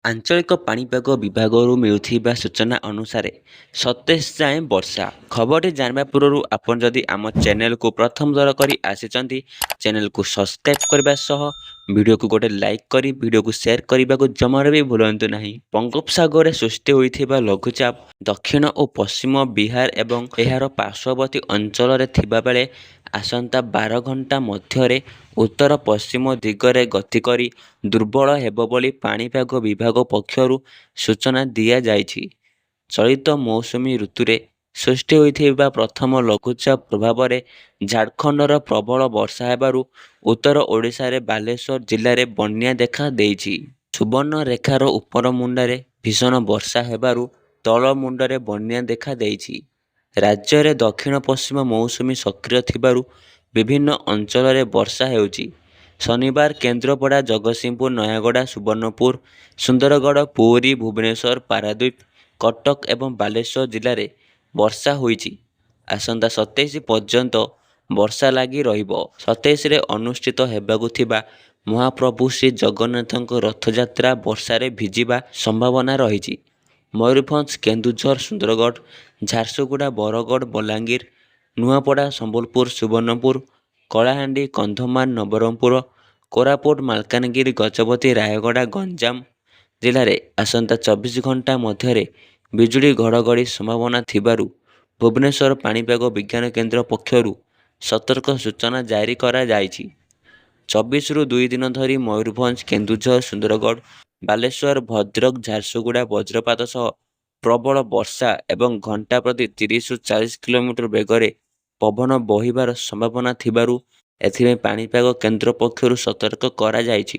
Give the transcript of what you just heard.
ଆଞ୍ଚଳିକ ପାଣିପାଗ ବିଭାଗରୁ ମିଳୁଥିବା ସୂଚନା ଅନୁସାରେ 27 ଯାଏଁ ବର୍ଷା। ଖବରଟି ଜାଣିବା ପୂର୍ବରୁ ଆପଣ ଯଦି ଆମ ଚ୍ୟାନେଲକୁ ପ୍ରଥମ ଥର କରି ଆସିଛନ୍ତି, ଚ୍ୟାନେଲକୁ ସବସ୍କ୍ରାଇବ୍ କରିବା ସହ ଭିଡ଼ିଓକୁ ଗୋଟେ ଲାଇକ୍ କରି ଭିଡ଼ିଓକୁ ସେୟାର କରିବାକୁ ଜମାରୁ ବି ଭୁଲନ୍ତୁ ନାହିଁ। ବଙ୍ଗୋପସାଗରରେ ସୃଷ୍ଟି ହୋଇଥିବା ଲଘୁଚାପ ଦକ୍ଷିଣ ଓ ପଶ୍ଚିମ ବିହାର ଏବଂ ଏହାର ପାର୍ଶ୍ୱବର୍ତ୍ତୀ ଅଞ୍ଚଳରେ ଥିବାବେଳେ ଆସନ୍ତା 12 ଘଣ୍ଟା ମଧ୍ୟରେ ଉତ୍ତର ପଶ୍ଚିମ ଦିଗରେ ଗତି କରି ଦୁର୍ବଳ ହେବ ବୋଲି ପାଣିପାଗ ବିଭାଗ ପକ୍ଷରୁ ସୂଚନା ଦିଆଯାଇଛି। ଚଳିତ ମୌସୁମୀ ଋତୁରେ ସୃଷ୍ଟି ହୋଇଥିବା ପ୍ରଥମ ଲଘୁଚାପ ପ୍ରଭାବରେ ଝାଡ଼ଖଣ୍ଡର ପ୍ରବଳ ବର୍ଷା ହେବାରୁ ଉତ୍ତର ଓଡ଼ିଶାରେ ବାଲେଶ୍ୱର ଜିଲ୍ଲାରେ ବନ୍ୟା ଦେଖା ଦେଇଛି। ସୁବର୍ଣ୍ଣରେଖାର ଉପର ମୁଣ୍ଡରେ ଭୀଷଣ ବର୍ଷା ହେବାରୁ ତଳ ମୁଣ୍ଡରେ ବନ୍ୟା ଦେଖା ଦେଇଛି। ରାଜ୍ୟରେ ଦକ୍ଷିଣ ପଶ୍ଚିମ ମୌସୁମୀ ସକ୍ରିୟ ଥିବାରୁ ବିଭିନ୍ନ ଅଞ୍ଚଳରେ ବର୍ଷା ହେଉଛି। ଶନିବାର କେନ୍ଦ୍ରାପଡ଼ା, ଜଗତସିଂହପୁର, ନୟାଗଡ଼, ସୁବର୍ଣ୍ଣପୁର, ସୁନ୍ଦରଗଡ଼, ପୁରୀ, ଭୁବନେଶ୍ୱର, ପାରାଦ୍ୱୀପ, କଟକ ଏବଂ ବାଲେଶ୍ୱର ଜିଲ୍ଲାରେ ବର୍ଷା ହୋଇଛି। ଆସନ୍ତା 27 ପର୍ଯ୍ୟନ୍ତ ବର୍ଷା ଲାଗି ରହିବ। 27ରେ ଅନୁଷ୍ଠିତ ହେବାକୁ ଥିବା ମହାପ୍ରଭୁ ଶ୍ରୀ ଜଗନ୍ନାଥଙ୍କ ରଥଯାତ୍ରା ବର୍ଷାରେ ଭିଜିବା ସମ୍ଭାବନା ରହିଛି। ମୟୂରଭଞ୍ଜ, କେନ୍ଦୁଝର, ସୁନ୍ଦରଗଡ଼, ଝାରସୁଗୁଡ଼ା, ବରଗଡ଼, ବଲାଙ୍ଗୀର, ନୂଆପଡ଼ା, ସମ୍ବଲପୁର, ସୁବର୍ଣ୍ଣପୁର, କଳାହାଣ୍ଡି, କନ୍ଧମାଳ, ନବରଙ୍ଗପୁର, କୋରାପୁଟ, ମାଲକାନଗିରି, ଗଜପତି, ରାୟଗଡ଼ା, ଗଞ୍ଜାମ ଜିଲ୍ଲାରେ ଆସନ୍ତା 24 ଘଣ୍ଟା ମଧ୍ୟରେ ବିଜୁଳି ଘଡ଼ଘଡ଼ି ସମ୍ଭାବନା ଥିବାରୁ ଭୁବନେଶ୍ୱର ପାଣିପାଗ ବିଜ୍ଞାନ କେନ୍ଦ୍ର ପକ୍ଷରୁ ସତର୍କ ସୂଚନା ଜାରି କରାଯାଇଛି। 24ରୁ 2 ଦିନ ଧରି ମୟୂରଭଞ୍ଜ, କେନ୍ଦୁଝର, ସୁନ୍ଦରଗଡ଼, ବାଲେଶ୍ୱର, ଭଦ୍ରକ, ଝାରସୁଗୁଡ଼ା ବଜ୍ରପାତ ସହ ପ୍ରବଳ ବର୍ଷା ଏବଂ ଘଣ୍ଟା ପ୍ରତି 30ରୁ 40 କିଲୋମିଟର ବେଗରେ ପବନ ବହିବାର ସମ୍ଭାବନା ଥିବାରୁ ଏଥିପାଇଁ ପାଣିପାଗ କେନ୍ଦ୍ର ପକ୍ଷରୁ ସତର୍କ କରାଯାଇଛି।